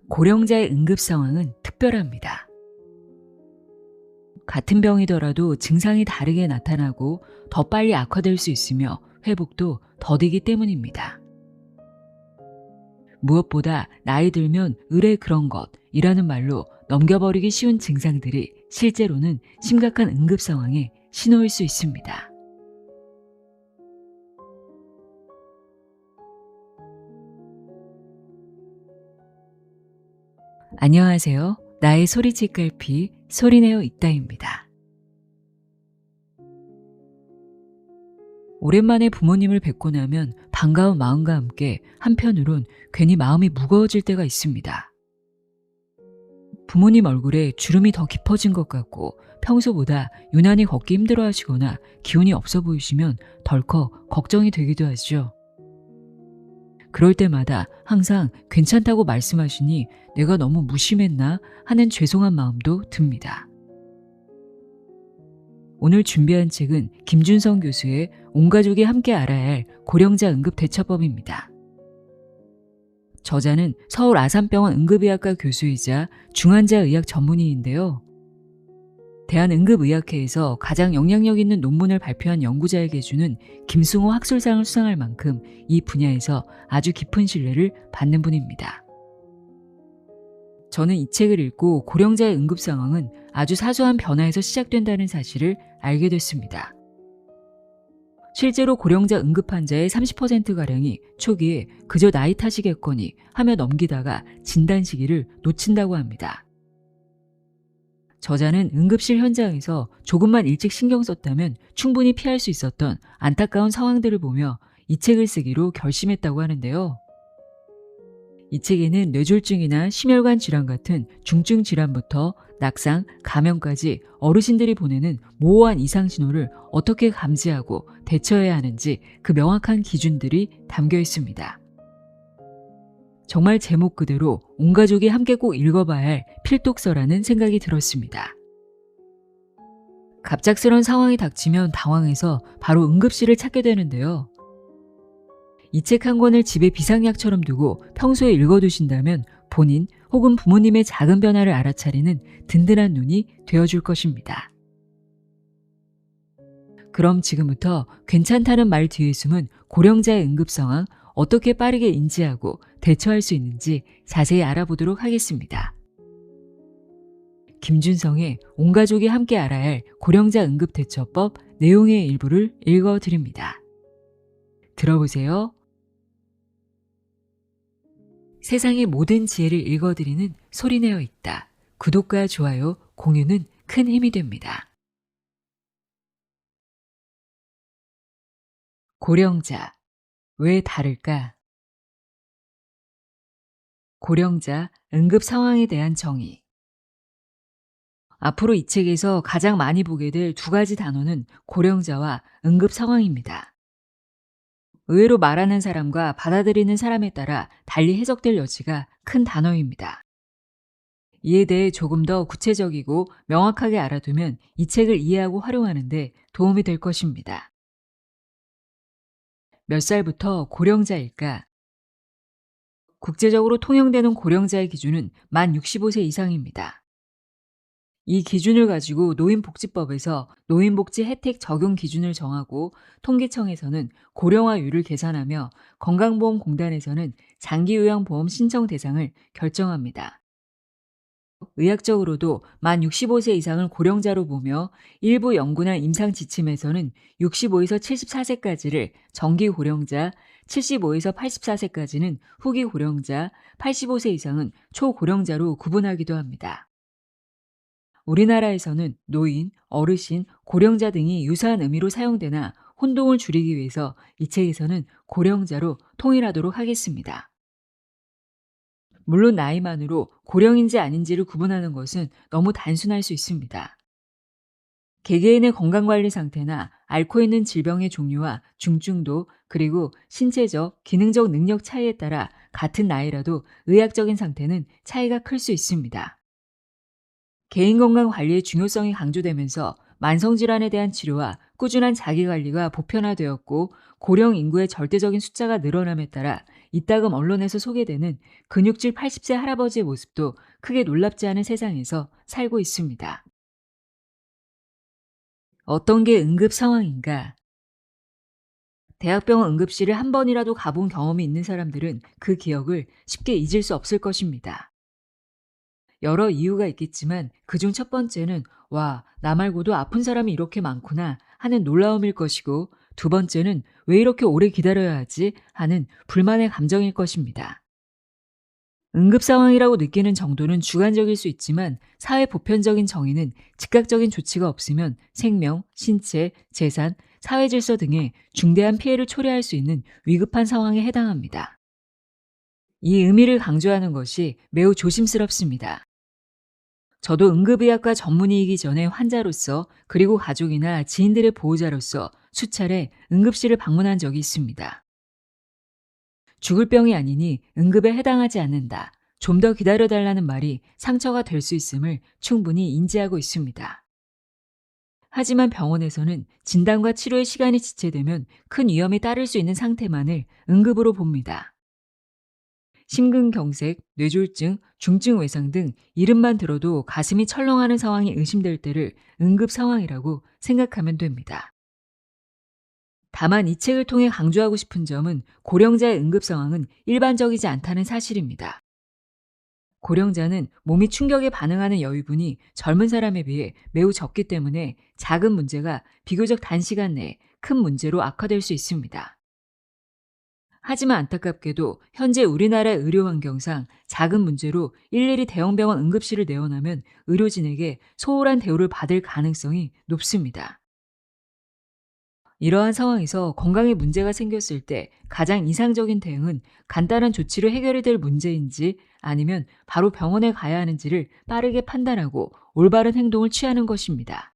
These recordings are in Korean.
고령자의 응급 상황은 특별합니다. 같은 병이더라도 증상이 다르게 나타나고 더 빨리 악화될 수 있으며 회복도 더디기 때문입니다. 무엇보다 나이 들면 의례 그런 것이라는 말로 넘겨버리기 쉬운 증상들이 실제로는 심각한 응급 상황의 신호일 수 있습니다. 안녕하세요. 나의 소리칠 깔피 소리내어 있다입니다. 오랜만에 부모님을 뵙고 나면 반가운 마음과 함께 한편으론 괜히 마음이 무거워질 때가 있습니다. 부모님 얼굴에 주름이 더 깊어진 것 같고 평소보다 유난히 걷기 힘들어 하시거나 기운이 없어 보이시면 덜컥 걱정이 되기도 하죠. 그럴 때마다 항상 괜찮다고 말씀하시니 내가 너무 무심했나 하는 죄송한 마음도 듭니다. 오늘 준비한 책은 김준성 교수의 온 가족이 함께 알아야 할 고령자 응급 대처법입니다. 저자는 서울 아산병원 응급의학과 교수이자 중환자 의학 전문의인데요. 대한응급의학회에서 가장 영향력 있는 논문을 발표한 연구자에게 주는 김승호 학술상을 수상할 만큼 이 분야에서 아주 깊은 신뢰를 받는 분입니다. 저는 이 책을 읽고 고령자의 응급 상황은 아주 사소한 변화에서 시작된다는 사실을 알게 됐습니다. 실제로 고령자 응급 환자의 30%가량이 초기에 그저 나이 탓이겠거니 하며 넘기다가 진단 시기를 놓친다고 합니다. 저자는 응급실 현장에서 조금만 일찍 신경 썼다면 충분히 피할 수 있었던 안타까운 상황들을 보며 이 책을 쓰기로 결심했다고 하는데요. 이 책에는 뇌졸중이나 심혈관 질환 같은 중증 질환부터 낙상, 감염까지 어르신들이 보내는 모호한 이상 신호를 어떻게 감지하고 대처해야 하는지 그 명확한 기준들이 담겨 있습니다. 정말 제목 그대로 온 가족이 함께 꼭 읽어봐야 할 필독서라는 생각이 들었습니다. 갑작스런 상황이 닥치면 당황해서 바로 응급실을 찾게 되는데요. 이 책 한 권을 집에 비상약처럼 두고 평소에 읽어두신다면 본인 혹은 부모님의 작은 변화를 알아차리는 든든한 눈이 되어줄 것입니다. 그럼 지금부터 괜찮다는 말 뒤에 숨은 고령자의 응급 상황 어떻게 빠르게 인지하고 대처할 수 있는지 자세히 알아보도록 하겠습니다. 김준성의 온 가족이 함께 알아야 할 고령자 응급 대처법 내용의 일부를 읽어드립니다. 들어보세요. 세상의 모든 지혜를 읽어드리는 소리내어 있다. 구독과 좋아요, 공유는 큰 힘이 됩니다. 고령자, 왜 다를까? 고령자, 응급 상황에 대한 정의. 앞으로 이 책에서 가장 많이 보게 될 두 가지 단어는 고령자와 응급 상황입니다. 의외로 말하는 사람과 받아들이는 사람에 따라 달리 해석될 여지가 큰 단어입니다. 이에 대해 조금 더 구체적이고 명확하게 알아두면 이 책을 이해하고 활용하는 데 도움이 될 것입니다. 몇 살부터 고령자일까? 국제적으로 통용되는 고령자의 기준은 만 65세 이상입니다. 이 기준을 가지고 노인복지법에서 노인복지 혜택 적용 기준을 정하고 통계청에서는 고령화율을 계산하며 건강보험공단에서는 장기요양보험 신청 대상을 결정합니다. 의학적으로도 만 65세 이상을 고령자로 보며 일부 연구나 임상 지침에서는 65에서 74세까지를 정기 고령자, 75에서 84세까지는 후기 고령자, 85세 이상은 초고령자로 구분하기도 합니다. 우리나라에서는 노인, 어르신, 고령자 등이 유사한 의미로 사용되나 혼동을 줄이기 위해서 이 책에서는 고령자로 통일하도록 하겠습니다. 물론 나이만으로 고령인지 아닌지를 구분하는 것은 너무 단순할 수 있습니다. 개개인의 건강관리 상태나 앓고 있는 질병의 종류와 중증도 그리고 신체적, 기능적 능력 차이에 따라 같은 나이라도 의학적인 상태는 차이가 클 수 있습니다. 개인건강 관리의 중요성이 강조되면서 만성질환에 대한 치료와 꾸준한 자기관리가 보편화되었고 고령 인구의 절대적인 숫자가 늘어남에 따라 이따금 언론에서 소개되는 근육질 80세 할아버지의 모습도 크게 놀랍지 않은 세상에서 살고 있습니다. 어떤 게 응급 상황인가? 대학병원 응급실을 한 번이라도 가본 경험이 있는 사람들은 그 기억을 쉽게 잊을 수 없을 것입니다. 여러 이유가 있겠지만 그중 첫 번째는 와, 나 말고도 아픈 사람이 이렇게 많구나 하는 놀라움일 것이고 두 번째는 왜 이렇게 오래 기다려야 하지 하는 불만의 감정일 것입니다. 응급 상황이라고 느끼는 정도는 주관적일 수 있지만 사회 보편적인 정의는 즉각적인 조치가 없으면 생명, 신체, 재산, 사회 질서 등의 중대한 피해를 초래할 수 있는 위급한 상황에 해당합니다. 이 의미를 강조하는 것이 매우 조심스럽습니다. 저도 응급의학과 전문의이기 전에 환자로서 그리고 가족이나 지인들의 보호자로서 수차례 응급실을 방문한 적이 있습니다. 죽을 병이 아니니 응급에 해당하지 않는다. 좀 더 기다려달라는 말이 상처가 될 수 있음을 충분히 인지하고 있습니다. 하지만 병원에서는 진단과 치료의 시간이 지체되면 큰 위험이 따를 수 있는 상태만을 응급으로 봅니다. 심근경색, 뇌졸중, 중증 외상 등 이름만 들어도 가슴이 철렁하는 상황이 의심될 때를 응급 상황이라고 생각하면 됩니다. 다만 이 책을 통해 강조하고 싶은 점은 고령자의 응급 상황은 일반적이지 않다는 사실입니다. 고령자는 몸이 충격에 반응하는 여유분이 젊은 사람에 비해 매우 적기 때문에 작은 문제가 비교적 단시간 내에 큰 문제로 악화될 수 있습니다. 하지만 안타깝게도 현재 우리나라의 의료 환경상 작은 문제로 일일이 대형병원 응급실을 내원하면 의료진에게 소홀한 대우를 받을 가능성이 높습니다. 이러한 상황에서 건강에 문제가 생겼을 때 가장 이상적인 대응은 간단한 조치로 해결이 될 문제인지 아니면 바로 병원에 가야 하는지를 빠르게 판단하고 올바른 행동을 취하는 것입니다.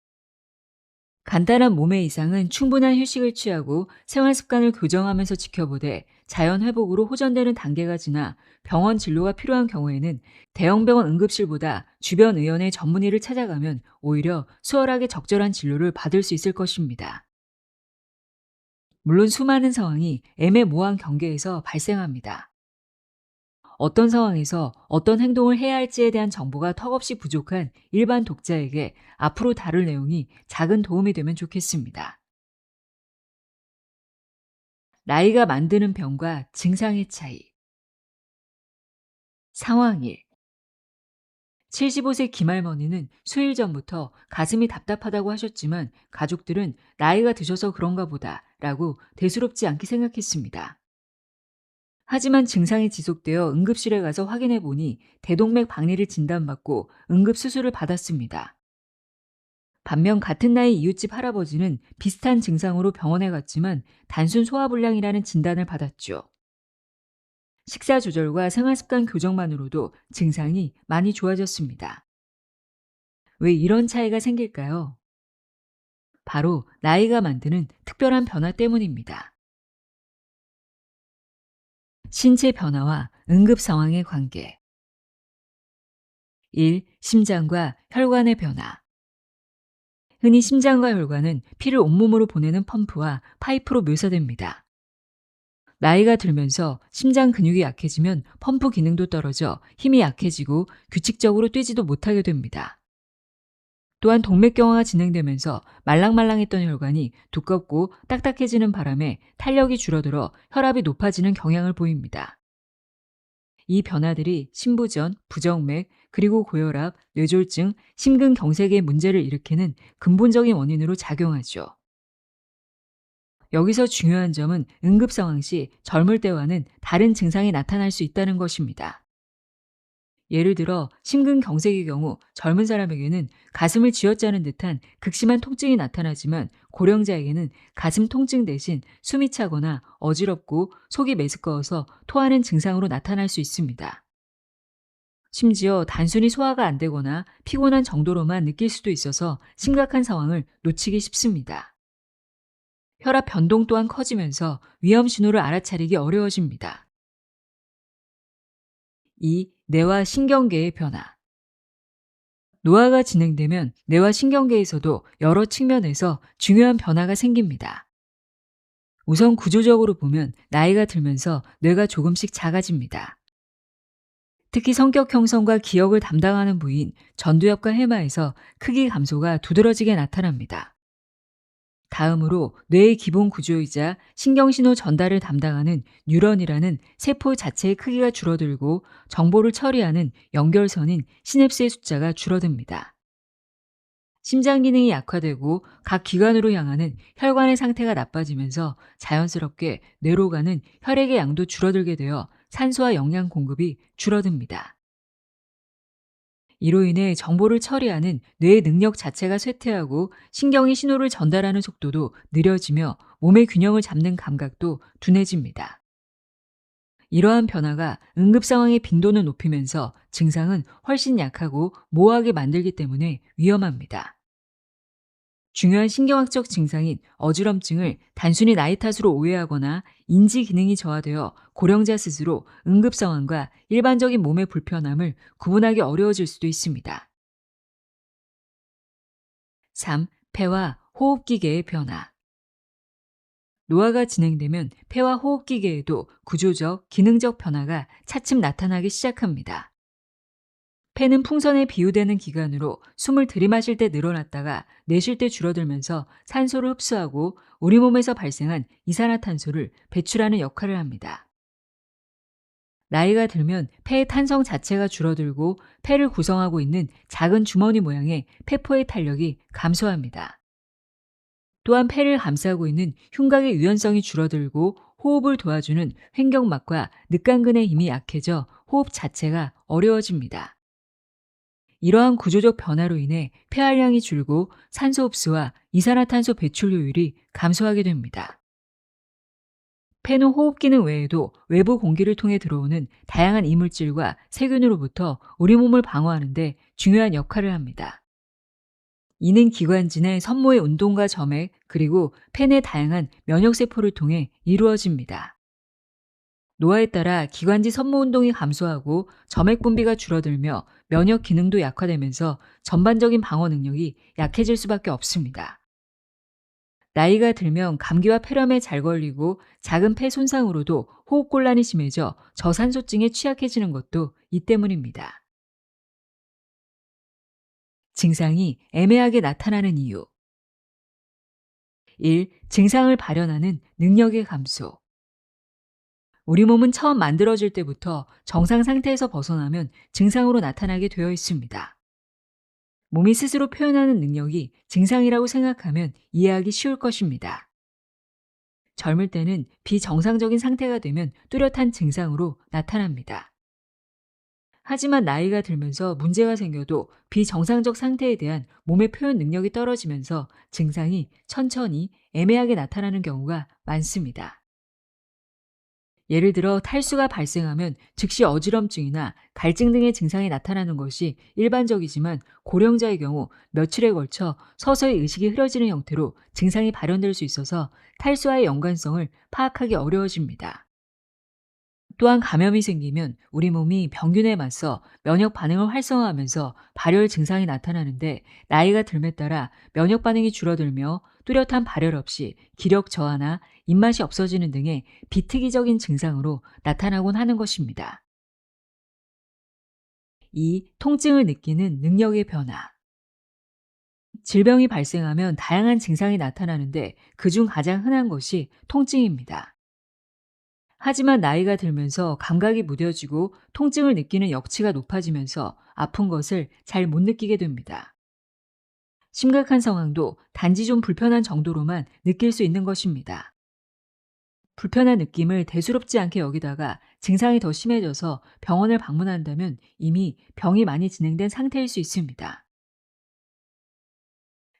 간단한 몸의 이상은 충분한 휴식을 취하고 생활 습관을 교정하면서 지켜보되 자연 회복으로 호전되는 단계가 지나 병원 진료가 필요한 경우에는 대형병원 응급실보다 주변 의원의 전문의를 찾아가면 오히려 수월하게 적절한 진료를 받을 수 있을 것입니다. 물론 수많은 상황이 애매모호한 경계에서 발생합니다. 어떤 상황에서 어떤 행동을 해야 할지에 대한 정보가 턱없이 부족한 일반 독자에게 앞으로 다룰 내용이 작은 도움이 되면 좋겠습니다. 나이가 만드는 병과 증상의 차이. 상황 1. 75세 김할머니는 수일 전부터 가슴이 답답하다고 하셨지만 가족들은 나이가 드셔서 그런가 보다 라고 대수롭지 않게 생각했습니다. 하지만 증상이 지속되어 응급실에 가서 확인해 보니 대동맥 박리를 진단받고 응급수술을 받았습니다. 반면 같은 나이 이웃집 할아버지는 비슷한 증상으로 병원에 갔지만 단순 소화불량이라는 진단을 받았죠. 식사 조절과 생활습관 교정만으로도 증상이 많이 좋아졌습니다. 왜 이런 차이가 생길까요? 바로 나이가 만드는 특별한 변화 때문입니다. 신체 변화와 응급 상황의 관계. 1. 심장과 혈관의 변화. 흔히 심장과 혈관은 피를 온몸으로 보내는 펌프와 파이프로 묘사됩니다. 나이가 들면서 심장 근육이 약해지면 펌프 기능도 떨어져 힘이 약해지고 규칙적으로 뛰지도 못하게 됩니다. 또한 동맥경화가 진행되면서 말랑말랑했던 혈관이 두껍고 딱딱해지는 바람에 탄력이 줄어들어 혈압이 높아지는 경향을 보입니다. 이 변화들이 심부전, 부정맥, 그리고 고혈압, 뇌졸중, 심근경색의 문제를 일으키는 근본적인 원인으로 작용하죠. 여기서 중요한 점은 응급 상황 시 젊을 때와는 다른 증상이 나타날 수 있다는 것입니다. 예를 들어 심근경색의 경우 젊은 사람에게는 가슴을 쥐어짜는 듯한 극심한 통증이 나타나지만 고령자에게는 가슴 통증 대신 숨이 차거나 어지럽고 속이 메스꺼워서 토하는 증상으로 나타날 수 있습니다. 심지어 단순히 소화가 안 되거나 피곤한 정도로만 느낄 수도 있어서 심각한 상황을 놓치기 쉽습니다. 혈압 변동 또한 커지면서 위험 신호를 알아차리기 어려워집니다. 2. 뇌와 신경계의 변화. 노화가 진행되면 뇌와 신경계에서도 여러 측면에서 중요한 변화가 생깁니다. 우선 구조적으로 보면 나이가 들면서 뇌가 조금씩 작아집니다. 특히 성격 형성과 기억을 담당하는 부위인 전두엽과 해마에서 크기 감소가 두드러지게 나타납니다. 다음으로 뇌의 기본 구조이자 신경신호 전달을 담당하는 뉴런이라는 세포 자체의 크기가 줄어들고 정보를 처리하는 연결선인 시냅스의 숫자가 줄어듭니다. 심장 기능이 약화되고 각 기관으로 향하는 혈관의 상태가 나빠지면서 자연스럽게 뇌로 가는 혈액의 양도 줄어들게 되어 산소와 영양 공급이 줄어듭니다. 이로 인해 정보를 처리하는 뇌의 능력 자체가 쇠퇴하고 신경이 신호를 전달하는 속도도 느려지며 몸의 균형을 잡는 감각도 둔해집니다. 이러한 변화가 응급 상황의 빈도는 높이면서 증상은 훨씬 약하고 모호하게 만들기 때문에 위험합니다. 중요한 신경학적 증상인 어지럼증을 단순히 나이 탓으로 오해하거나 인지 기능이 저하되어 고령자 스스로 응급 상황과 일반적인 몸의 불편함을 구분하기 어려워질 수도 있습니다. 3. 폐와 호흡기계의 변화. 노화가 진행되면 폐와 호흡기계에도 구조적, 기능적 변화가 차츰 나타나기 시작합니다. 폐는 풍선에 비유되는 기관으로 숨을 들이마실 때 늘어났다가 내쉴 때 줄어들면서 산소를 흡수하고 우리 몸에서 발생한 이산화탄소를 배출하는 역할을 합니다. 나이가 들면 폐의 탄성 자체가 줄어들고 폐를 구성하고 있는 작은 주머니 모양의 폐포의 탄력이 감소합니다. 또한 폐를 감싸고 있는 흉곽의 유연성이 줄어들고 호흡을 도와주는 횡격막과 늑간근의 힘이 약해져 호흡 자체가 어려워집니다. 이러한 구조적 변화로 인해 폐활량이 줄고 산소 흡수와 이산화탄소 배출 효율이 감소하게 됩니다. 폐는 호흡 기능 외에도 외부 공기를 통해 들어오는 다양한 이물질과 세균으로부터 우리 몸을 방어하는 데 중요한 역할을 합니다. 이는 기관지 내 섬모의 운동과 점액 그리고 폐 내 다양한 면역세포를 통해 이루어집니다. 노화에 따라 기관지 섬모 운동이 감소하고 점액 분비가 줄어들며 면역 기능도 약화되면서 전반적인 방어 능력이 약해질 수밖에 없습니다. 나이가 들면 감기와 폐렴에 잘 걸리고 작은 폐 손상으로도 호흡곤란이 심해져 저산소증에 취약해지는 것도 이 때문입니다. 증상이 애매하게 나타나는 이유. 1. 증상을 발현하는 능력의 감소. 우리 몸은 처음 만들어질 때부터 정상 상태에서 벗어나면 증상으로 나타나게 되어 있습니다. 몸이 스스로 표현하는 능력이 증상이라고 생각하면 이해하기 쉬울 것입니다. 젊을 때는 비정상적인 상태가 되면 뚜렷한 증상으로 나타납니다. 하지만 나이가 들면서 문제가 생겨도 비정상적 상태에 대한 몸의 표현 능력이 떨어지면서 증상이 천천히 애매하게 나타나는 경우가 많습니다. 예를 들어 탈수가 발생하면 즉시 어지럼증이나 갈증 등의 증상이 나타나는 것이 일반적이지만 고령자의 경우 며칠에 걸쳐 서서히 의식이 흐려지는 형태로 증상이 발현될 수 있어서 탈수와의 연관성을 파악하기 어려워집니다. 또한 감염이 생기면 우리 몸이 병균에 맞서 면역 반응을 활성화하면서 발열 증상이 나타나는데 나이가 들에 따라 면역 반응이 줄어들며 뚜렷한 발열 없이 기력 저하나 입맛이 없어지는 등의 비특이적인 증상으로 나타나곤 하는 것입니다. 2. 통증을 느끼는 능력의 변화. 질병이 발생하면 다양한 증상이 나타나는데 그중 가장 흔한 것이 통증입니다. 하지만 나이가 들면서 감각이 무뎌지고 통증을 느끼는 역치가 높아지면서 아픈 것을 잘 못 느끼게 됩니다. 심각한 상황도 단지 좀 불편한 정도로만 느낄 수 있는 것입니다. 불편한 느낌을 대수롭지 않게 여기다가 증상이 더 심해져서 병원을 방문한다면 이미 병이 많이 진행된 상태일 수 있습니다.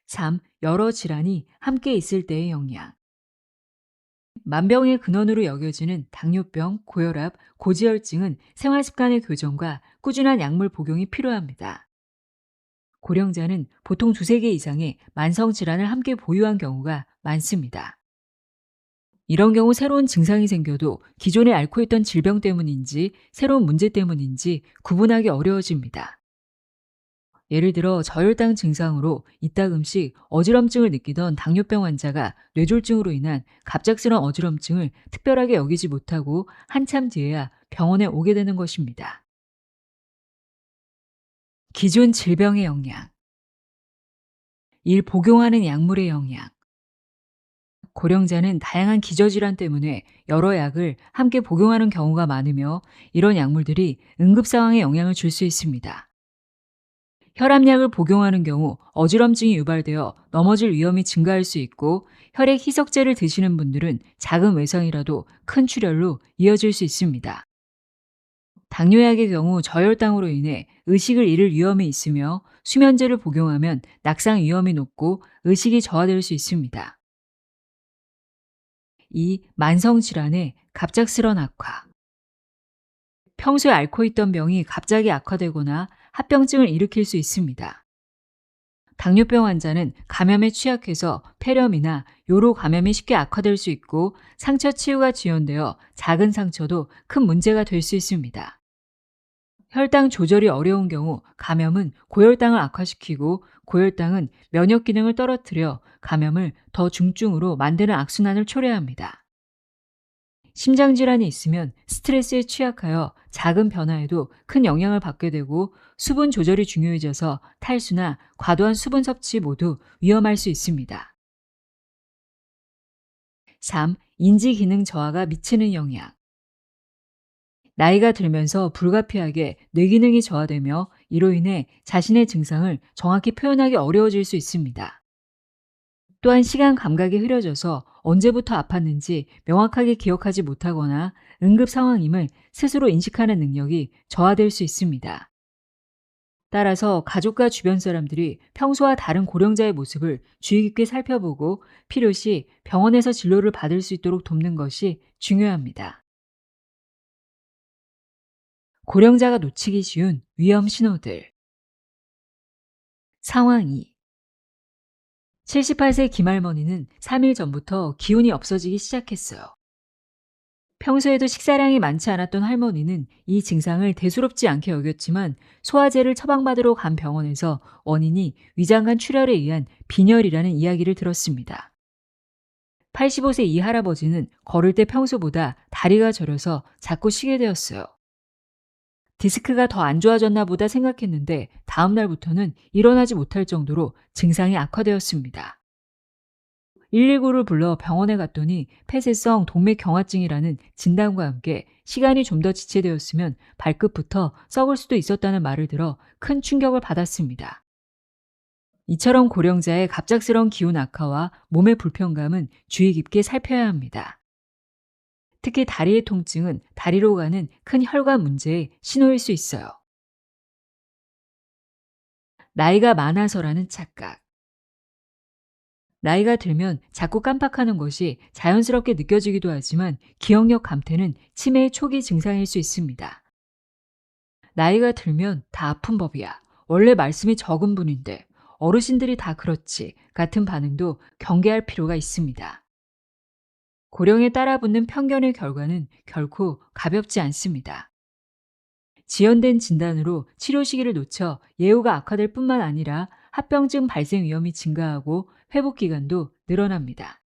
3. 여러 질환이 함께 있을 때의 영향. 만병의 근원으로 여겨지는 당뇨병, 고혈압, 고지혈증은 생활습관의 교정과 꾸준한 약물 복용이 필요합니다. 고령자는 보통 2~3개 이상의 만성질환을 함께 보유한 경우가 많습니다. 이런 경우 새로운 증상이 생겨도 기존에 앓고 있던 질병 때문인지 새로운 문제 때문인지 구분하기 어려워집니다. 예를 들어 저혈당 증상으로 이따금씩 어지럼증을 느끼던 당뇨병 환자가 뇌졸중으로 인한 갑작스런 어지럼증을 특별하게 여기지 못하고 한참 뒤에야 병원에 오게 되는 것입니다. 기존 질병의 영향, 복용하는 약물의 영향, 고령자는 다양한 기저질환 때문에 여러 약을 함께 복용하는 경우가 많으며 이런 약물들이 응급 상황에 영향을 줄 수 있습니다. 혈압약을 복용하는 경우 어지럼증이 유발되어 넘어질 위험이 증가할 수 있고 혈액 희석제를 드시는 분들은 작은 외상이라도 큰 출혈로 이어질 수 있습니다. 당뇨약의 경우 저혈당으로 인해 의식을 잃을 위험이 있으며 수면제를 복용하면 낙상 위험이 높고 의식이 저하될 수 있습니다. 만성질환의 갑작스런 악화. 평소에 앓고 있던 병이 갑자기 악화되거나 합병증을 일으킬 수 있습니다. 당뇨병 환자는 감염에 취약해서 폐렴이나 요로 감염이 쉽게 악화될 수 있고 상처 치유가 지연되어 작은 상처도 큰 문제가 될 수 있습니다. 혈당 조절이 어려운 경우 감염은 고혈당을 악화시키고 고혈당은 면역 기능을 떨어뜨려 감염을 더 중증으로 만드는 악순환을 초래합니다. 심장질환이 있으면 스트레스에 취약하여 작은 변화에도 큰 영향을 받게 되고 수분 조절이 중요해져서 탈수나 과도한 수분 섭취 모두 위험할 수 있습니다. 인지 기능 저하가 미치는 영향. 나이가 들면서 불가피하게 뇌기능이 저하되며 이로 인해 자신의 증상을 정확히 표현하기 어려워질 수 있습니다. 또한 시간 감각이 흐려져서 언제부터 아팠는지 명확하게 기억하지 못하거나 응급 상황임을 스스로 인식하는 능력이 저하될 수 있습니다. 따라서 가족과 주변 사람들이 평소와 다른 고령자의 모습을 주의 깊게 살펴보고 필요시 병원에서 진료를 받을 수 있도록 돕는 것이 중요합니다. 고령자가 놓치기 쉬운 위험 신호들. 상황 2. 78세 김할머니는 3일 전부터 기운이 없어지기 시작했어요. 평소에도 식사량이 많지 않았던 할머니는 이 증상을 대수롭지 않게 여겼지만 소화제를 처방받으러 간 병원에서 원인이 위장관 출혈에 의한 빈혈이라는 이야기를 들었습니다. 85세 이 할아버지는 걸을 때 평소보다 다리가 저려서 자꾸 쉬게 되었어요. 디스크가 더 안 좋아졌나 보다 생각했는데 다음 날부터는 일어나지 못할 정도로 증상이 악화되었습니다. 119를 불러 병원에 갔더니 폐쇄성 동맥경화증이라는 진단과 함께 시간이 좀 더 지체되었으면 발끝부터 썩을 수도 있었다는 말을 들어 큰 충격을 받았습니다. 이처럼 고령자의 갑작스러운 기운 악화와 몸의 불편감은 주의 깊게 살펴야 합니다. 특히 다리의 통증은 다리로 가는 큰 혈관 문제의 신호일 수 있어요. 나이가 많아서라는 착각. 나이가 들면 자꾸 깜빡하는 것이 자연스럽게 느껴지기도 하지만 기억력 감퇴는 치매의 초기 증상일 수 있습니다. 나이가 들면 다 아픈 법이야. 원래 말씀이 적은 분인데 어르신들이 다 그렇지 같은 반응도 경계할 필요가 있습니다. 고령에 따라붙는 편견의 결과는 결코 가볍지 않습니다. 지연된 진단으로 치료 시기를 놓쳐 예후가 악화될 뿐만 아니라 합병증 발생 위험이 증가하고 회복 기간도 늘어납니다.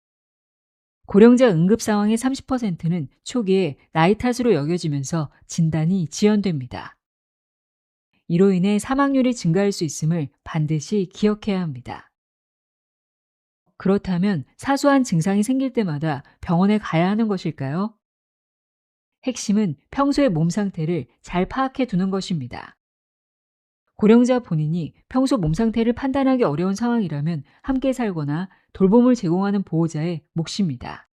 고령자 응급 상황의 30%는 초기에 나이 탓으로 여겨지면서 진단이 지연됩니다. 이로 인해 사망률이 증가할 수 있음을 반드시 기억해야 합니다. 그렇다면 사소한 증상이 생길 때마다 병원에 가야 하는 것일까요? 핵심은 평소의 몸 상태를 잘 파악해 두는 것입니다. 고령자 본인이 평소 몸 상태를 판단하기 어려운 상황이라면 함께 살거나 돌봄을 제공하는 보호자의 몫입니다.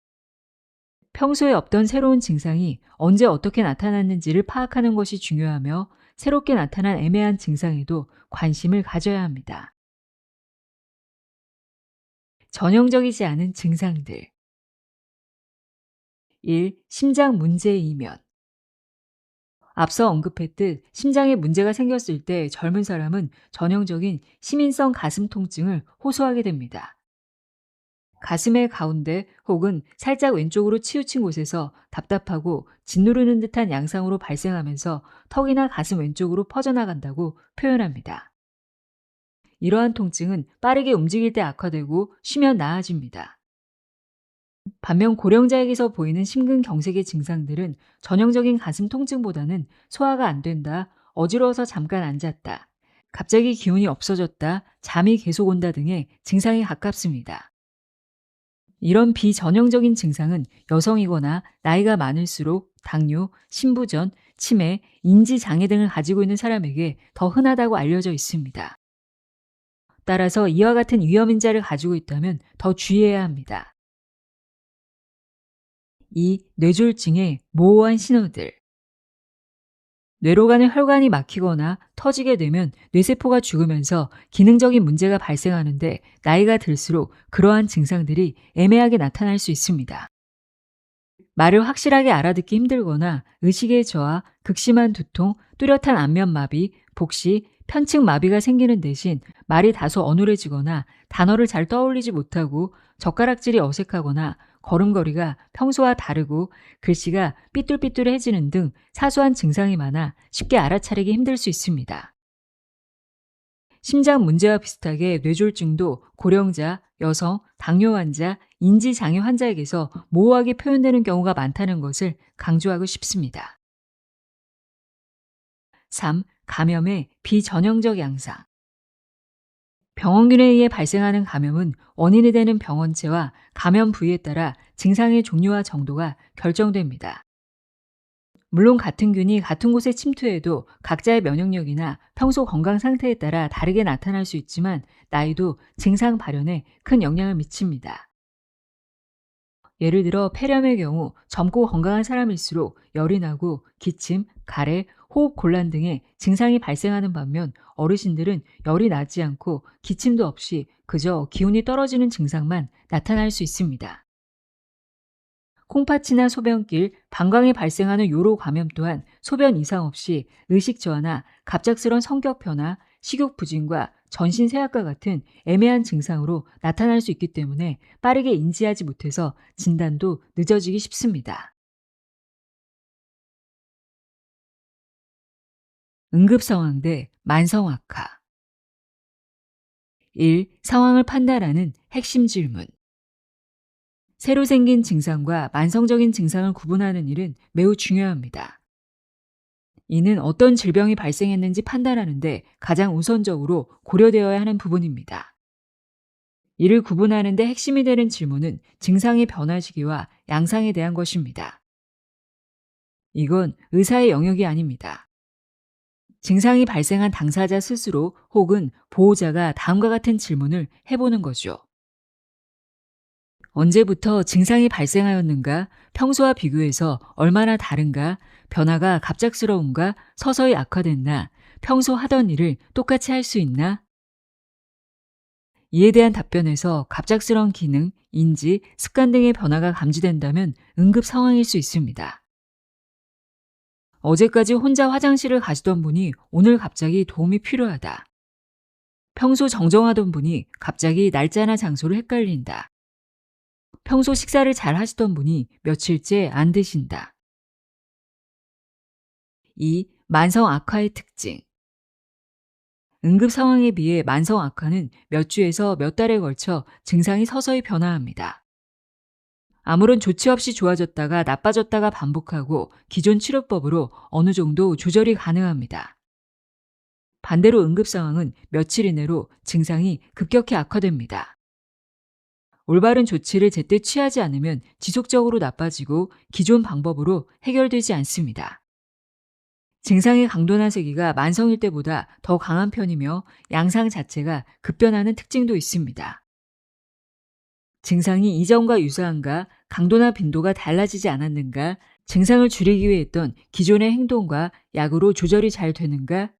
평소에 없던 새로운 증상이 언제 어떻게 나타났는지를 파악하는 것이 중요하며 새롭게 나타난 애매한 증상에도 관심을 가져야 합니다. 전형적이지 않은 증상들. 심장 문제의 이면. 앞서 언급했듯 심장에 문제가 생겼을 때 젊은 사람은 전형적인 시민성 가슴 통증을 호소하게 됩니다. 가슴의 가운데 혹은 살짝 왼쪽으로 치우친 곳에서 답답하고 짓누르는 듯한 양상으로 발생하면서 턱이나 가슴 왼쪽으로 퍼져나간다고 표현합니다. 이러한 통증은 빠르게 움직일 때 악화되고 쉬면 나아집니다. 반면 고령자에게서 보이는 심근경색의 증상들은 전형적인 가슴 통증보다는 소화가 안 된다, 어지러워서 잠깐 앉았다, 갑자기 기운이 없어졌다, 잠이 계속 온다 등의 증상에 가깝습니다. 이런 비전형적인 증상은 여성이거나 나이가 많을수록 당뇨, 신부전, 치매, 인지장애 등을 가지고 있는 사람에게 더 흔하다고 알려져 있습니다. 따라서 이와 같은 위험인자를 가지고 있다면 더 주의해야 합니다. 이 뇌졸중의 모호한 신호들. 뇌로 가는 혈관이 막히거나 터지게 되면 뇌세포가 죽으면서 기능적인 문제가 발생하는데 나이가 들수록 그러한 증상들이 애매하게 나타날 수 있습니다. 말을 확실하게 알아듣기 힘들거나 의식의 저하, 극심한 두통, 뚜렷한 안면마비, 복시, 편측마비가 생기는 대신 말이 다소 어눌해지거나 단어를 잘 떠올리지 못하고 젓가락질이 어색하거나 걸음걸이가 평소와 다르고 글씨가 삐뚤삐뚤해지는 등 사소한 증상이 많아 쉽게 알아차리기 힘들 수 있습니다. 심장 문제와 비슷하게 뇌졸중도 고령자, 여성, 당뇨 환자, 인지장애 환자에게서 모호하게 표현되는 경우가 많다는 것을 강조하고 싶습니다. 3. 감염의 비전형적 양상. 병원균에 의해 발생하는 감염은 원인이 되는 병원체와 감염 부위에 따라 증상의 종류와 정도가 결정됩니다. 물론 같은 균이 같은 곳에 침투해도 각자의 면역력이나 평소 건강 상태에 따라 다르게 나타날 수 있지만 나이도 증상 발현에 큰 영향을 미칩니다. 예를 들어 폐렴의 경우 젊고 건강한 사람일수록 열이 나고 기침, 가래, 호흡 곤란 등의 증상이 발생하는 반면 어르신들은 열이 나지 않고 기침도 없이 그저 기운이 떨어지는 증상만 나타날 수 있습니다. 콩팥이나 소변길, 방광에 발생하는 요로 감염 또한 소변 이상 없이 의식 저하나 갑작스런 성격 변화, 식욕 부진과 전신 세약과 같은 애매한 증상으로 나타날 수 있기 때문에 빠르게 인지하지 못해서 진단도 늦어지기 쉽습니다. 응급 상황 대 만성 악화. 1. 상황을 판단하는 핵심 질문. 새로 생긴 증상과 만성적인 증상을 구분하는 일은 매우 중요합니다. 이는 어떤 질병이 발생했는지 판단하는데 가장 우선적으로 고려되어야 하는 부분입니다. 이를 구분하는 데 핵심이 되는 질문은 증상의 변화 시기와 양상에 대한 것입니다. 이건 의사의 영역이 아닙니다. 증상이 발생한 당사자 스스로 혹은 보호자가 다음과 같은 질문을 해보는 거죠. 언제부터 증상이 발생하였는가? 평소와 비교해서 얼마나 다른가? 변화가 갑작스러운가? 서서히 악화됐나? 평소 하던 일을 똑같이 할 수 있나? 이에 대한 답변에서 갑작스러운 기능, 인지, 습관 등의 변화가 감지된다면 응급 상황일 수 있습니다. 어제까지 혼자 화장실을 가시던 분이 오늘 갑자기 도움이 필요하다. 평소 정정하던 분이 갑자기 날짜나 장소를 헷갈린다. 평소 식사를 잘 하시던 분이 며칠째 안 드신다. 2. 만성 악화의 특징. 응급 상황에 비해 만성 악화는 몇 주에서 몇 달에 걸쳐 증상이 서서히 변화합니다. 아무런 조치 없이 좋아졌다가 나빠졌다가 반복하고 기존 치료법으로 어느 정도 조절이 가능합니다. 반대로 응급 상황은 며칠 이내로 증상이 급격히 악화됩니다. 올바른 조치를 제때 취하지 않으면 지속적으로 나빠지고 기존 방법으로 해결되지 않습니다. 증상의 강도나 세기가 만성일 때보다 더 강한 편이며 양상 자체가 급변하는 특징도 있습니다. 증상이 이전과 유사한가, 강도나 빈도가 달라지지 않았는가, 증상을 줄이기 위해 했던 기존의 행동과 약으로 조절이 잘 되는가?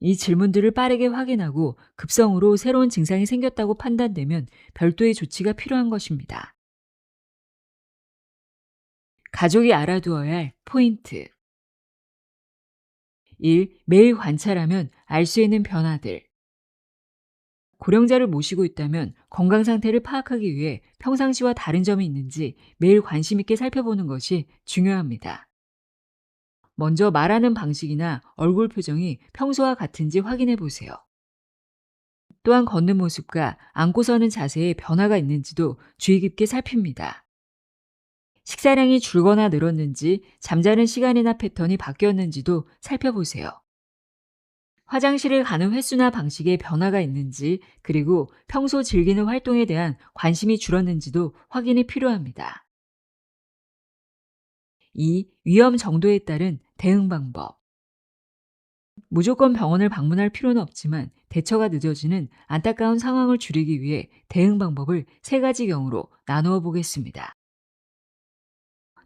이 질문들을 빠르게 확인하고 급성으로 새로운 증상이 생겼다고 판단되면 별도의 조치가 필요한 것입니다. 가족이 알아두어야 할 포인트. 1. 매일 관찰하면 알 수 있는 변화들. 고령자를 모시고 있다면 건강 상태를 파악하기 위해 평상시와 다른 점이 있는지 매일 관심 있게 살펴보는 것이 중요합니다. 먼저 말하는 방식이나 얼굴 표정이 평소와 같은지 확인해 보세요. 또한 걷는 모습과 앉고 서는 자세에 변화가 있는지도 주의 깊게 살핍니다. 식사량이 줄거나 늘었는지, 잠자는 시간이나 패턴이 바뀌었는지도 살펴보세요. 화장실을 가는 횟수나 방식에 변화가 있는지, 그리고 평소 즐기는 활동에 대한 관심이 줄었는지도 확인이 필요합니다. 2. 위험 정도에 따른 대응 방법. 무조건 병원을 방문할 필요는 없지만 대처가 늦어지는 안타까운 상황을 줄이기 위해 대응 방법을 3가지 경우로 나누어 보겠습니다.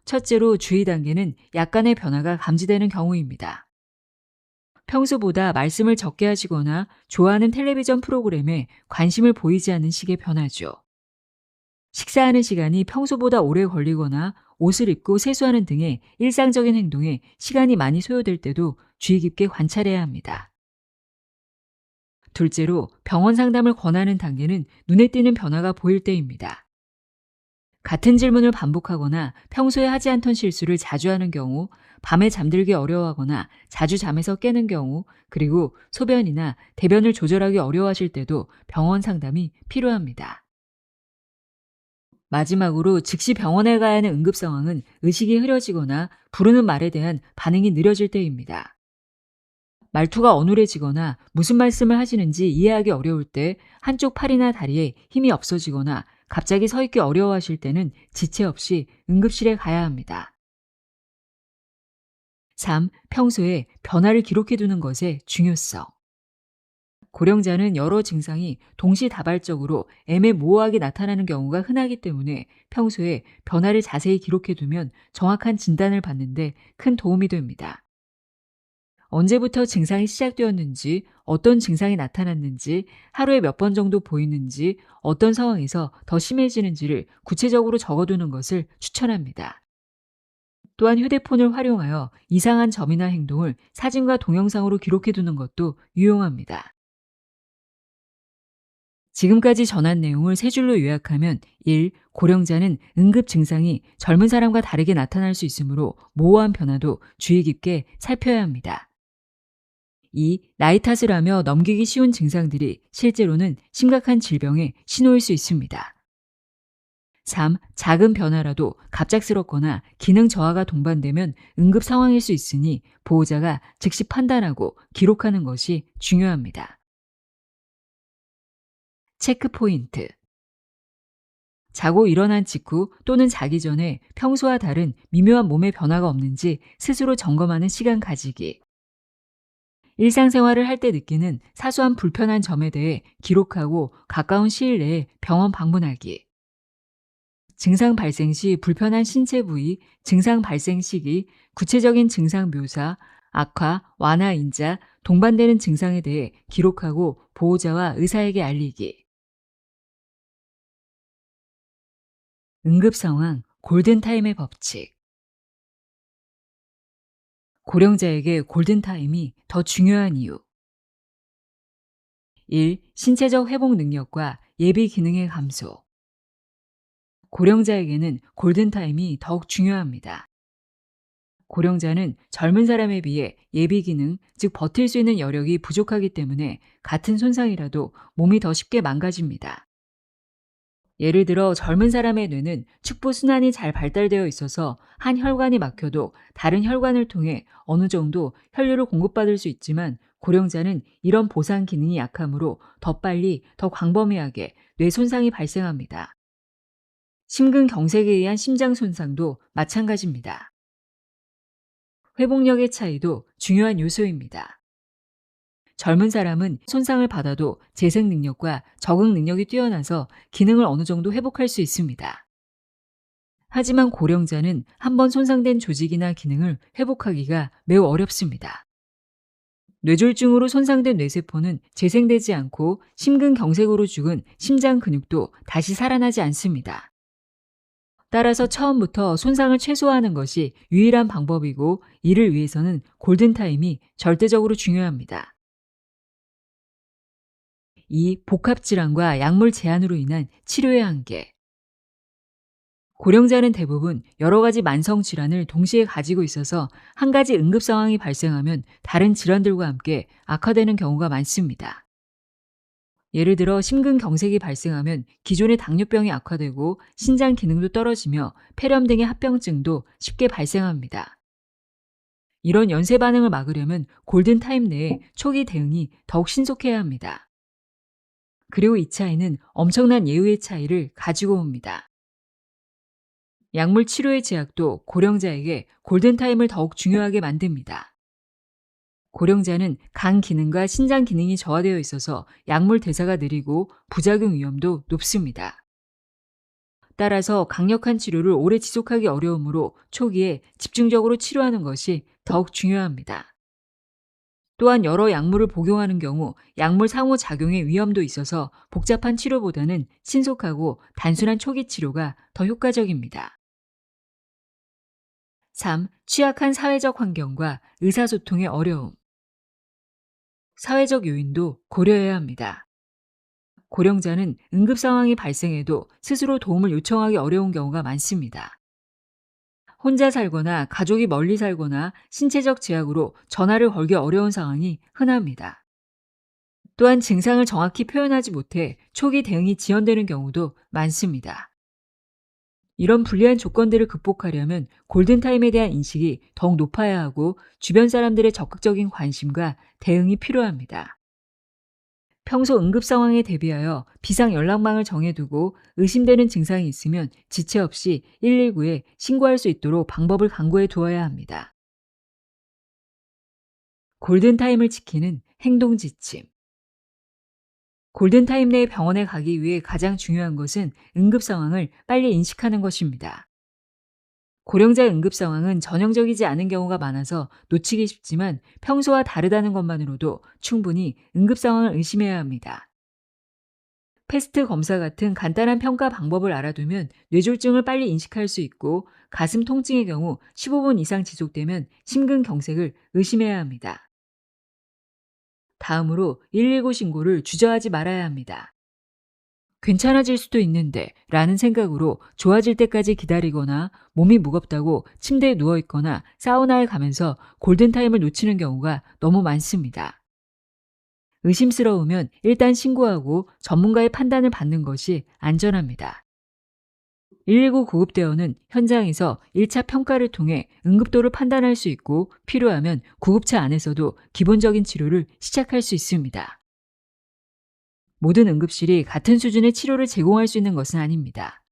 첫째로 주의 단계는 약간의 변화가 감지되는 경우입니다. 평소보다 말씀을 적게 하시거나 좋아하는 텔레비전 프로그램에 관심을 보이지 않는 식의 변화죠. 식사하는 시간이 평소보다 오래 걸리거나 옷을 입고 세수하는 등의 일상적인 행동에 시간이 많이 소요될 때도 주의 깊게 관찰해야 합니다. 둘째로 병원 상담을 권하는 단계는 눈에 띄는 변화가 보일 때입니다. 같은 질문을 반복하거나 평소에 하지 않던 실수를 자주 하는 경우, 밤에 잠들기 어려워하거나 자주 잠에서 깨는 경우, 그리고 소변이나 대변을 조절하기 어려워하실 때도 병원 상담이 필요합니다. 마지막으로 즉시 병원에 가야 하는 응급 상황은 의식이 흐려지거나 부르는 말에 대한 반응이 느려질 때입니다. 말투가 어눌해지거나 무슨 말씀을 하시는지 이해하기 어려울 때, 한쪽 팔이나 다리에 힘이 없어지거나 갑자기 서 있기 어려워하실 때는 지체 없이 응급실에 가야 합니다. 3. 평소에 변화를 기록해 두는 것의 중요성. 고령자는 여러 증상이 동시다발적으로 애매모호하게 나타나는 경우가 흔하기 때문에 평소에 변화를 자세히 기록해 두면 정확한 진단을 받는데 큰 도움이 됩니다. 언제부터 증상이 시작되었는지, 어떤 증상이 나타났는지, 하루에 몇 번 정도 보이는지, 어떤 상황에서 더 심해지는지를 구체적으로 적어두는 것을 추천합니다. 또한 휴대폰을 활용하여 이상한 점이나 행동을 사진과 동영상으로 기록해두는 것도 유용합니다. 지금까지 전한 내용을 3줄로 요약하면 1. 고령자는 응급 증상이 젊은 사람과 다르게 나타날 수 있으므로 모호한 변화도 주의 깊게 살펴야 합니다. 2. 나이 탓을 하며 넘기기 쉬운 증상들이 실제로는 심각한 질병의 신호일 수 있습니다. 3. 작은 변화라도 갑작스럽거나 기능 저하가 동반되면 응급 상황일 수 있으니 보호자가 즉시 판단하고 기록하는 것이 중요합니다. 체크 포인트. 자고 일어난 직후 또는 자기 전에 평소와 다른 미묘한 몸의 변화가 없는지 스스로 점검하는 시간 가지기. 일상생활을 할 때 느끼는 사소한 불편한 점에 대해 기록하고 가까운 시일 내에 병원 방문하기. 증상 발생 시 불편한 신체 부위, 증상 발생 시기, 구체적인 증상 묘사, 악화, 완화 인자, 동반되는 증상에 대해 기록하고 보호자와 의사에게 알리기. 응급 상황, 골든타임의 법칙. 고령자에게 골든타임이 더 중요한 이유. 1. 신체적 회복 능력과 예비 기능의 감소. 고령자에게는 골든타임이 더욱 중요합니다. 고령자는 젊은 사람에 비해 예비 기능, 즉 버틸 수 있는 여력이 부족하기 때문에 같은 손상이라도 몸이 더 쉽게 망가집니다. 예를 들어 젊은 사람의 뇌는 축부 순환이 잘 발달되어 있어서 한 혈관이 막혀도 다른 혈관을 통해 어느 정도 혈류를 공급받을 수 있지만 고령자는 이런 보상 기능이 약하므로 더 빨리, 더 광범위하게 뇌 손상이 발생합니다. 심근경색에 의한 심장 손상도 마찬가지입니다. 회복력의 차이도 중요한 요소입니다. 젊은 사람은 손상을 받아도 재생 능력과 적응 능력이 뛰어나서 기능을 어느 정도 회복할 수 있습니다. 하지만 고령자는 한번 손상된 조직이나 기능을 회복하기가 매우 어렵습니다. 뇌졸중으로 손상된 뇌세포는 재생되지 않고 심근경색으로 죽은 심장 근육도 다시 살아나지 않습니다. 따라서 처음부터 손상을 최소화하는 것이 유일한 방법이고 이를 위해서는 골든타임이 절대적으로 중요합니다. 2. 복합질환과 약물 제한으로 인한 치료의 한계. 고령자는 대부분 여러 가지 만성 질환을 동시에 가지고 있어서 한 가지 응급 상황이 발생하면 다른 질환들과 함께 악화되는 경우가 많습니다. 예를 들어 심근경색이 발생하면 기존의 당뇨병이 악화되고 신장 기능도 떨어지며 폐렴 등의 합병증도 쉽게 발생합니다. 이런 연쇄 반응을 막으려면 골든타임 내에 초기 대응이 더욱 신속해야 합니다. 그리고 이 차이는 엄청난 예후의 차이를 가지고 옵니다. 약물 치료의 제약도 고령자에게 골든타임을 더욱 중요하게 만듭니다. 고령자는 간 기능과 신장 기능이 저하되어 있어서 약물 대사가 느리고 부작용 위험도 높습니다. 따라서 강력한 치료를 오래 지속하기 어려우므로 초기에 집중적으로 치료하는 것이 더욱 중요합니다. 또한 여러 약물을 복용하는 경우 약물 상호작용의 위험도 있어서 복잡한 치료보다는 신속하고 단순한 초기 치료가 더 효과적입니다. 3. 취약한 사회적 환경과 의사소통의 어려움. 사회적 요인도 고려해야 합니다. 고령자는 응급 상황이 발생해도 스스로 도움을 요청하기 어려운 경우가 많습니다. 혼자 살거나 가족이 멀리 살거나 신체적 제약으로 전화를 걸기 어려운 상황이 흔합니다. 또한 증상을 정확히 표현하지 못해 초기 대응이 지연되는 경우도 많습니다. 이런 불리한 조건들을 극복하려면 골든타임에 대한 인식이 더욱 높아야 하고 주변 사람들의 적극적인 관심과 대응이 필요합니다. 평소 응급 상황에 대비하여 비상 연락망을 정해두고 의심되는 증상이 있으면 지체 없이 119에 신고할 수 있도록 방법을 강구해 두어야 합니다. 골든타임을 지키는 행동 지침. 골든타임 내에 병원에 가기 위해 가장 중요한 것은 응급 상황을 빨리 인식하는 것입니다. 고령자 응급 상황은 전형적이지 않은 경우가 많아서 놓치기 쉽지만 평소와 다르다는 것만으로도 충분히 응급 상황을 의심해야 합니다. 패스트 검사 같은 간단한 평가 방법을 알아두면 뇌졸중을 빨리 인식할 수 있고 가슴 통증의 경우 15분 이상 지속되면 심근경색을 의심해야 합니다. 다음으로 119 신고를 주저하지 말아야 합니다. 괜찮아질 수도 있는데 라는 생각으로 좋아질 때까지 기다리거나 몸이 무겁다고 침대에 누워있거나 사우나에 가면서 골든타임을 놓치는 경우가 너무 많습니다. 의심스러우면 일단 신고하고 전문가의 판단을 받는 것이 안전합니다. 119 구급대원은 현장에서 1차 평가를 통해 응급도를 판단할 수 있고 필요하면 구급차 안에서도 기본적인 치료를 시작할 수 있습니다. 모든 응급실이 같은 수준의 치료를 제공할 수 있는 것은 아닙니다.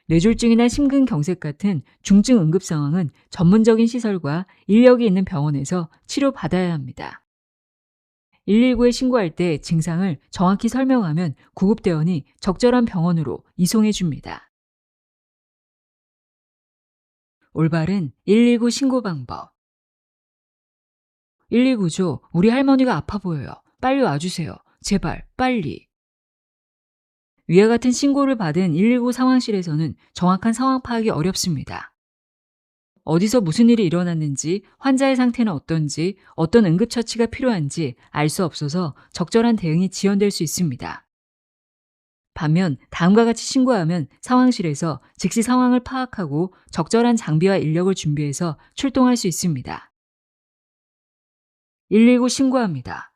뇌졸중이나 심근경색 같은 중증 응급 상황은 전문적인 시설과 인력이 있는 병원에서 치료받아야 합니다. 119에 신고할 때 증상을 정확히 설명하면 구급대원이 적절한 병원으로 이송해 줍니다. 올바른 119 신고 방법. 119죠. 우리 할머니가 아파 보여요. 빨리 와주세요. 제발, 빨리. 위와 같은 신고를 받은 119 상황실에서는 정확한 상황 파악이 어렵습니다. 어디서 무슨 일이 일어났는지, 환자의 상태는 어떤지, 어떤 응급처치가 필요한지 알 수 없어서 적절한 대응이 지연될 수 있습니다. 반면 다음과 같이 신고하면 상황실에서 즉시 상황을 파악하고 적절한 장비와 인력을 준비해서 출동할 수 있습니다. 119 신고합니다.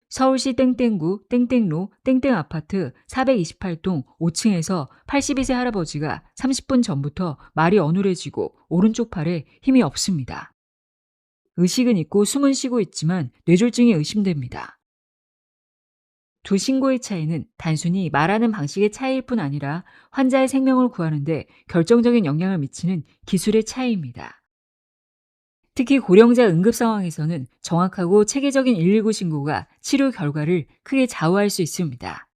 서울시 땡땡구 땡땡로 땡땡 아파트 428동 5층에서 82세 할아버지가 30분 전부터 말이 어눌해지고 오른쪽 팔에 힘이 없습니다. 의식은 있고 숨은 쉬고 있지만 뇌졸중이 의심됩니다. 두 신고의 차이는 단순히 말하는 방식의 차이일 뿐 아니라 환자의 생명을 구하는 데 결정적인 영향을 미치는 기술의 차이입니다. 특히 고령자 응급 상황에서는 정확하고 체계적인 119 신고가 치료 결과를 크게 좌우할 수 있습니다.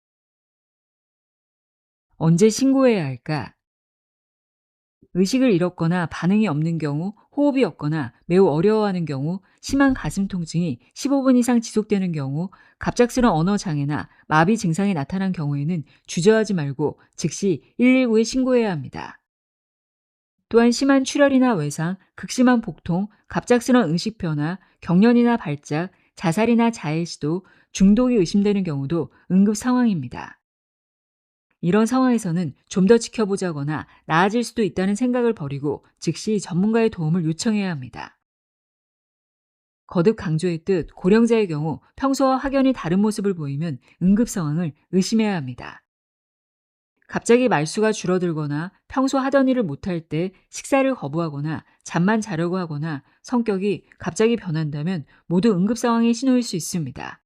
언제 신고해야 할까? 의식을 잃었거나 반응이 없는 경우, 호흡이 없거나 매우 어려워하는 경우, 심한 가슴 통증이 15분 이상 지속되는 경우, 갑작스러운 언어 장애나 마비 증상이 나타난 경우에는 주저하지 말고 즉시 119에 신고해야 합니다. 또한 심한 출혈이나 외상, 극심한 복통, 갑작스러운 의식 변화, 경련이나 발작, 자살이나 자해 시도, 중독이 의심되는 경우도 응급 상황입니다. 이런 상황에서는 좀 더 지켜보자거나 나아질 수도 있다는 생각을 버리고 즉시 전문가의 도움을 요청해야 합니다. 거듭 강조했듯 고령자의 경우 평소와 확연히 다른 모습을 보이면 응급 상황을 의심해야 합니다. 갑자기 말수가 줄어들거나 평소 하던 일을 못할 때 식사를 거부하거나 잠만 자려고 하거나 성격이 갑자기 변한다면 모두 응급 상황의 신호일 수 있습니다.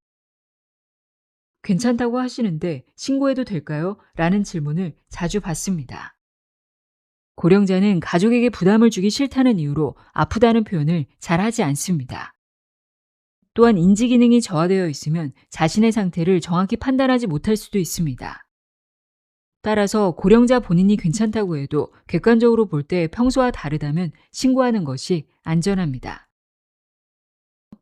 괜찮다고 하시는데 신고해도 될까요? 라는 질문을 자주 받습니다. 고령자는 가족에게 부담을 주기 싫다는 이유로 아프다는 표현을 잘 하지 않습니다. 또한 인지 기능이 저하되어 있으면 자신의 상태를 정확히 판단하지 못할 수도 있습니다. 따라서 고령자 본인이 괜찮다고 해도 객관적으로 볼 때 평소와 다르다면 신고하는 것이 안전합니다.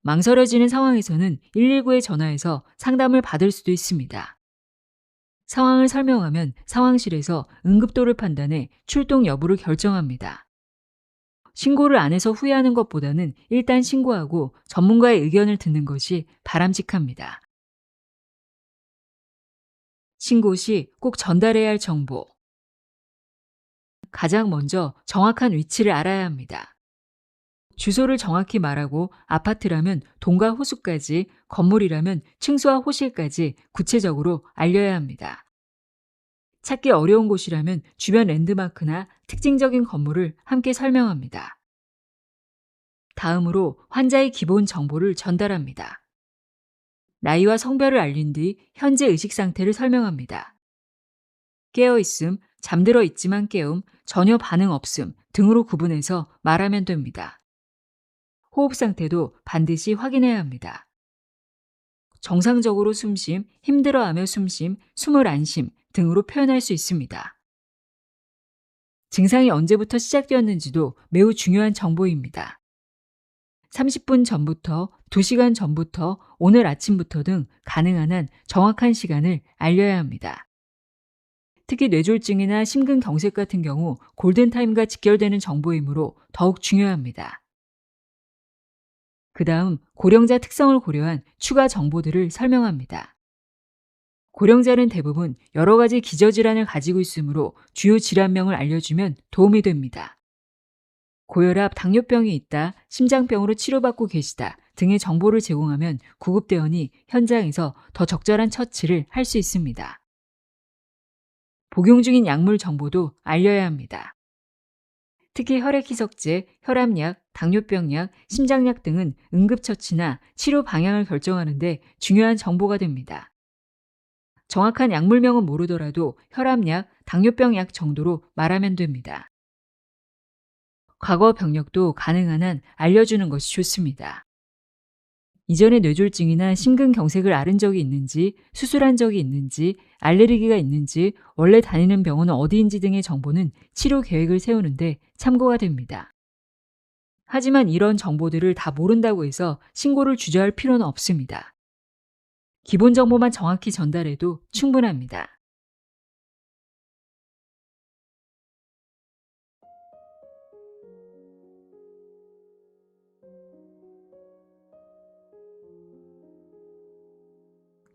망설여지는 상황에서는 119에 전화해서 상담을 받을 수도 있습니다. 상황을 설명하면 상황실에서 응급도를 판단해 출동 여부를 결정합니다. 신고를 안 해서 후회하는 것보다는 일단 신고하고 전문가의 의견을 듣는 것이 바람직합니다. 신고 시 꼭 전달해야 할 정보. 가장 먼저 정확한 위치를 알아야 합니다. 주소를 정확히 말하고 아파트라면 동과 호수까지, 건물이라면 층수와 호실까지 구체적으로 알려야 합니다. 찾기 어려운 곳이라면 주변 랜드마크나 특징적인 건물을 함께 설명합니다. 다음으로 환자의 기본 정보를 전달합니다. 나이와 성별을 알린 뒤 현재 의식 상태를 설명합니다. 깨어있음, 잠들어 있지만 깨움, 전혀 반응 없음 등으로 구분해서 말하면 됩니다. 호흡 상태도 반드시 확인해야 합니다. 정상적으로 숨쉼, 힘들어하며 숨쉼, 숨을 안쉼 등으로 표현할 수 있습니다. 증상이 언제부터 시작되었는지도 매우 중요한 정보입니다. 30분 전부터, 2시간 전부터, 오늘 아침부터 등 가능한 한 정확한 시간을 알려야 합니다. 특히 뇌졸중이나 심근경색 같은 경우 골든타임과 직결되는 정보이므로 더욱 중요합니다. 그 다음 고령자 특성을 고려한 추가 정보들을 설명합니다. 고령자는 대부분 여러 가지 기저질환을 가지고 있으므로 주요 질환명을 알려주면 도움이 됩니다. 고혈압, 당뇨병이 있다, 심장병으로 치료받고 계시다 등의 정보를 제공하면 구급대원이 현장에서 더 적절한 처치를 할 수 있습니다. 복용 중인 약물 정보도 알려야 합니다. 특히 혈액희석제, 혈압약, 당뇨병약, 심장약 등은 응급처치나 치료 방향을 결정하는 데 중요한 정보가 됩니다. 정확한 약물명은 모르더라도 혈압약, 당뇨병약 정도로 말하면 됩니다. 과거 병력도 가능한 한 알려주는 것이 좋습니다. 이전에 뇌졸중이나 심근경색을 앓은 적이 있는지, 수술한 적이 있는지, 알레르기가 있는지, 원래 다니는 병원은 어디인지 등의 정보는 치료 계획을 세우는데 참고가 됩니다. 하지만 이런 정보들을 다 모른다고 해서 신고를 주저할 필요는 없습니다. 기본 정보만 정확히 전달해도 충분합니다.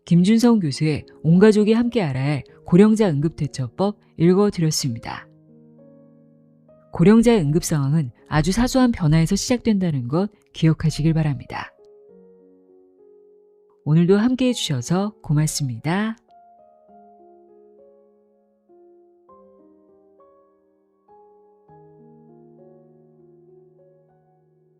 김준성 교수의 온 가족이 함께 알아야 할 고령자 응급대처법 읽어드렸습니다. 고령자의 응급 상황은 아주 사소한 변화에서 시작된다는 것 기억하시길 바랍니다. 오늘도 함께 해주셔서 고맙습니다.